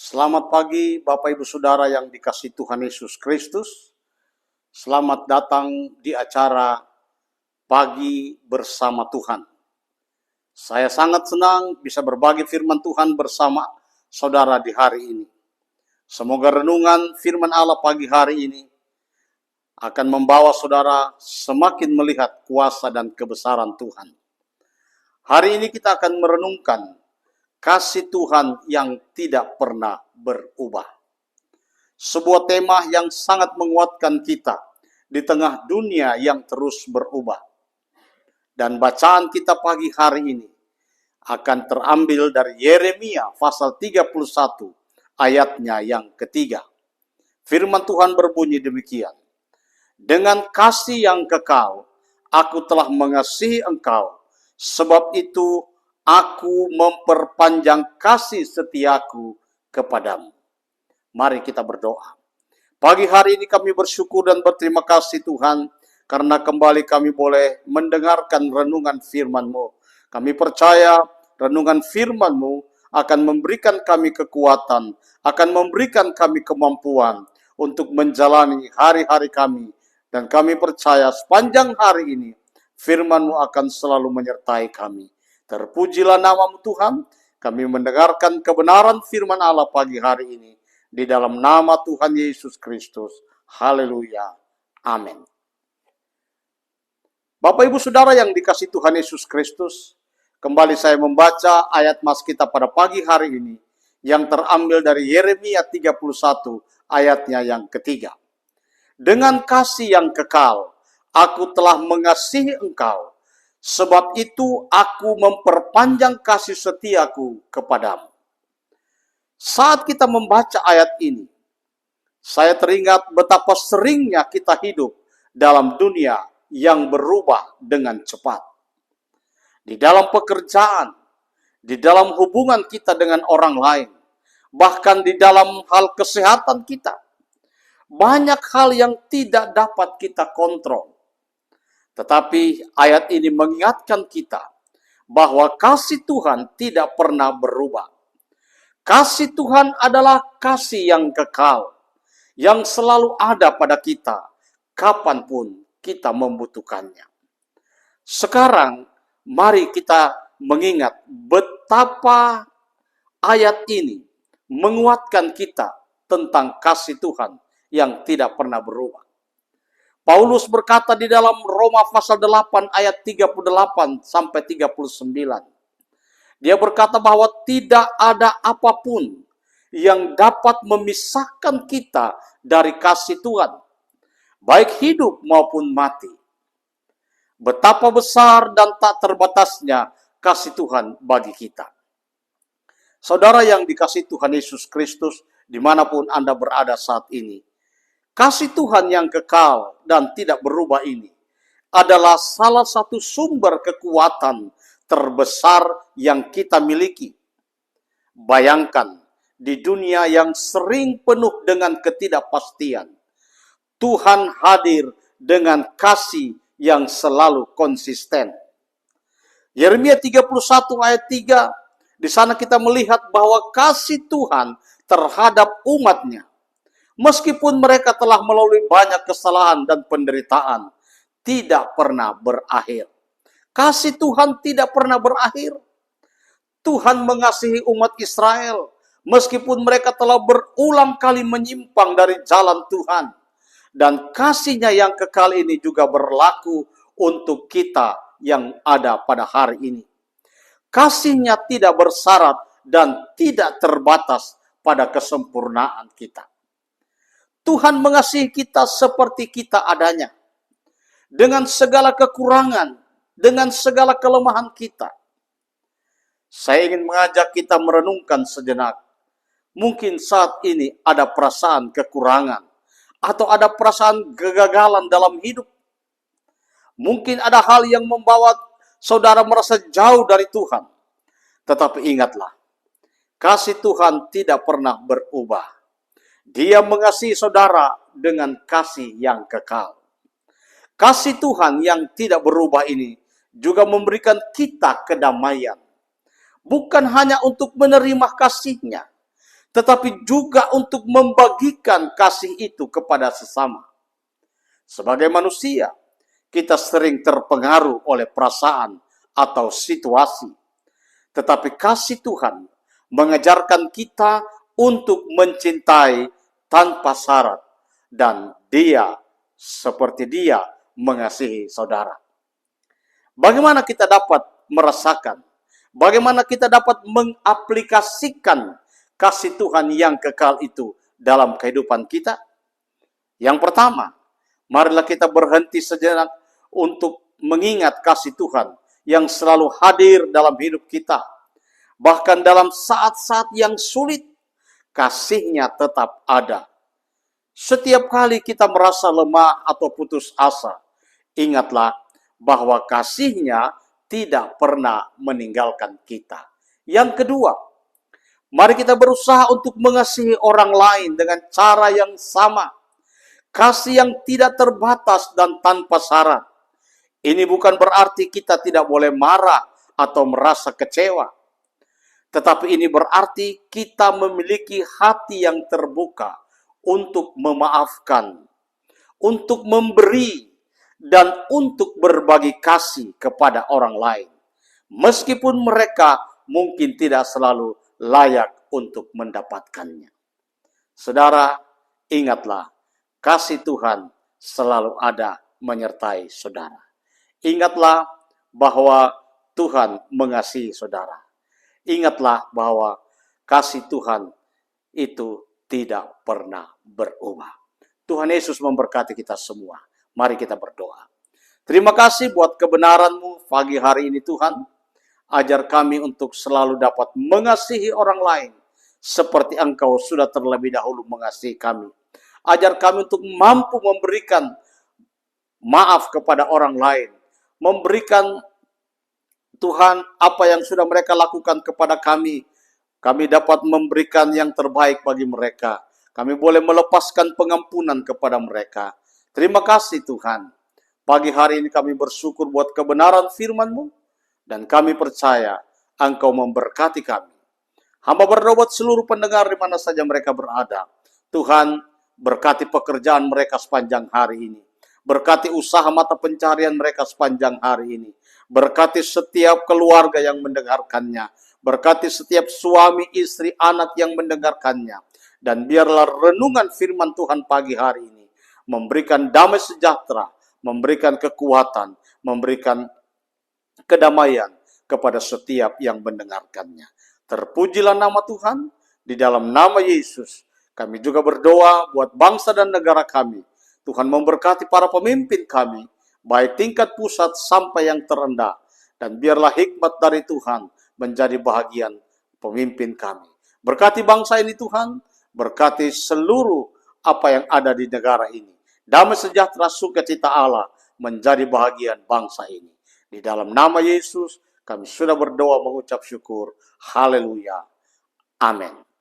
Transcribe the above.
Selamat pagi Bapak Ibu Saudara yang dikasihi Tuhan Yesus Kristus. Selamat datang di acara Pagi Bersama Tuhan. Saya sangat senang bisa berbagi firman Tuhan bersama saudara di hari ini. Semoga renungan firman Allah pagi hari ini akan membawa saudara semakin melihat kuasa dan kebesaran Tuhan. Hari ini kita akan merenungkan kasih Tuhan yang tidak pernah berubah. Sebuah tema yang sangat menguatkan kita di tengah dunia yang terus berubah. Dan bacaan kita pagi hari ini akan terambil dari Yeremia pasal 31 ayatnya yang ketiga. Firman Tuhan berbunyi demikian. Dengan kasih yang kekal, aku telah mengasihi engkau, sebab itu aku memperpanjang kasih setiaku kepadamu. Mari kita berdoa. Pagi hari ini kami bersyukur dan berterima kasih Tuhan, karena kembali kami boleh mendengarkan renungan firman-Mu. Kami percaya renungan firman-Mu akan memberikan kami kekuatan, akan memberikan kami kemampuan untuk menjalani hari-hari kami. Dan kami percaya sepanjang hari ini, firman-Mu akan selalu menyertai kami. Terpujilah nama-Mu Tuhan, kami mendengarkan kebenaran firman Allah pagi hari ini. Di dalam nama Tuhan Yesus Kristus. Haleluya. Amin. Bapak Ibu Saudara yang dikasihi Tuhan Yesus Kristus, kembali saya membaca ayat mas kita pada pagi hari ini yang terambil dari Yeremia 31 ayatnya yang ketiga. Dengan kasih yang kekal, aku telah mengasihi engkau, sebab itu aku memperpanjang kasih setiaku kepadamu. Saat kita membaca ayat ini, saya teringat betapa seringnya kita hidup dalam dunia yang berubah dengan cepat. Di dalam pekerjaan, di dalam hubungan kita dengan orang lain, bahkan di dalam hal kesehatan kita. Banyak hal yang tidak dapat kita kontrol. Tetapi ayat ini mengingatkan kita bahwa kasih Tuhan tidak pernah berubah. Kasih Tuhan adalah kasih yang kekal, yang selalu ada pada kita, kapanpun kita membutuhkannya. Sekarang, mari kita mengingat betapa ayat ini menguatkan kita tentang kasih Tuhan yang tidak pernah berubah. Paulus berkata di dalam Roma pasal 8 ayat 38 sampai 39. Dia berkata bahwa tidak ada apapun yang dapat memisahkan kita dari kasih Tuhan, baik hidup maupun mati. Betapa besar dan tak terbatasnya kasih Tuhan bagi kita. Saudara yang dikasihi Tuhan Yesus Kristus, dimanapun Anda berada saat ini, kasih Tuhan yang kekal dan tidak berubah ini adalah salah satu sumber kekuatan terbesar yang kita miliki. Bayangkan, di dunia yang sering penuh dengan ketidakpastian, Tuhan hadir dengan kasih yang selalu konsisten. Yeremia 31 ayat 3, di sana kita melihat bahwa kasih Tuhan terhadap umatnya, meskipun mereka telah melalui banyak kesalahan dan penderitaan, tidak pernah berakhir. Kasih Tuhan tidak pernah berakhir. Tuhan mengasihi umat Israel, meskipun mereka telah berulang kali menyimpang dari jalan Tuhan. Dan kasih-Nya yang kekal ini juga berlaku untuk kita yang ada pada hari ini. Kasih-Nya tidak bersyarat dan tidak terbatas pada kesempurnaan kita. Tuhan mengasihi kita seperti kita adanya, dengan segala kekurangan, dengan segala kelemahan kita. Saya ingin mengajak kita merenungkan sejenak. Mungkin saat ini ada perasaan kekurangan, atau ada perasaan kegagalan dalam hidup. Mungkin ada hal yang membawa saudara merasa jauh dari Tuhan. Tetapi ingatlah, kasih Tuhan tidak pernah berubah. Dia mengasihi saudara dengan kasih yang kekal. Kasih Tuhan yang tidak berubah ini juga memberikan kita kedamaian. Bukan hanya untuk menerima kasih-Nya, tetapi juga untuk membagikan kasih itu kepada sesama. Sebagai manusia, kita sering terpengaruh oleh perasaan atau situasi. Tetapi kasih Tuhan mengajarkan kita untuk mencintai tanpa syarat, dan Dia seperti Dia mengasihi saudara. Bagaimana kita dapat merasakan, bagaimana kita dapat mengaplikasikan kasih Tuhan yang kekal itu dalam kehidupan kita? Yang pertama, marilah kita berhenti sejenak untuk mengingat kasih Tuhan yang selalu hadir dalam hidup kita. Bahkan dalam saat-saat yang sulit, kasih-Nya tetap ada. Setiap kali kita merasa lemah atau putus asa, ingatlah bahwa kasih-Nya tidak pernah meninggalkan kita. Yang kedua, mari kita berusaha untuk mengasihi orang lain dengan cara yang sama. Kasih yang tidak terbatas dan tanpa syarat. Ini bukan berarti kita tidak boleh marah atau merasa kecewa. Tetapi ini berarti kita memiliki hati yang terbuka untuk memaafkan, untuk memberi, dan untuk berbagi kasih kepada orang lain. Meskipun mereka mungkin tidak selalu layak untuk mendapatkannya. Saudara, ingatlah, kasih Tuhan selalu ada menyertai saudara. Ingatlah bahwa Tuhan mengasihi saudara. Ingatlah bahwa kasih Tuhan itu tidak pernah berubah. Tuhan Yesus memberkati kita semua. Mari kita berdoa. Terima kasih buat kebenaran-Mu pagi hari ini Tuhan. Ajar kami untuk selalu dapat mengasihi orang lain seperti Engkau sudah terlebih dahulu mengasihi kami. Ajar kami untuk mampu memberikan maaf kepada orang lain. Memberikan Tuhan apa yang sudah mereka lakukan kepada kami. Kami dapat memberikan yang terbaik bagi mereka. Kami boleh melepaskan pengampunan kepada mereka. Terima kasih Tuhan. Pagi hari ini kami bersyukur buat kebenaran firman-Mu. Dan kami percaya Engkau memberkati kami. Hamba berdoa buat seluruh pendengar di mana saja mereka berada. Tuhan, berkati pekerjaan mereka sepanjang hari ini. Berkati usaha mata pencarian mereka sepanjang hari ini. Berkati setiap keluarga yang mendengarkannya. Berkati setiap suami, istri, anak yang mendengarkannya. Dan biarlah renungan firman Tuhan pagi hari ini memberikan damai sejahtera, memberikan kekuatan, memberikan kedamaian kepada setiap yang mendengarkannya. Terpujilah nama Tuhan, di dalam nama Yesus. Kami juga berdoa buat bangsa dan negara kami. Tuhan memberkati para pemimpin kami, baik tingkat pusat sampai yang terendah. Dan biarlah hikmat dari Tuhan menjadi bahagian pemimpin kami. Berkati bangsa ini Tuhan, berkati seluruh apa yang ada di negara ini. Damai sejahtera sukacita Allah menjadi bahagian bangsa ini. Di dalam nama Yesus, kami sudah berdoa mengucap syukur. Haleluya. Amin.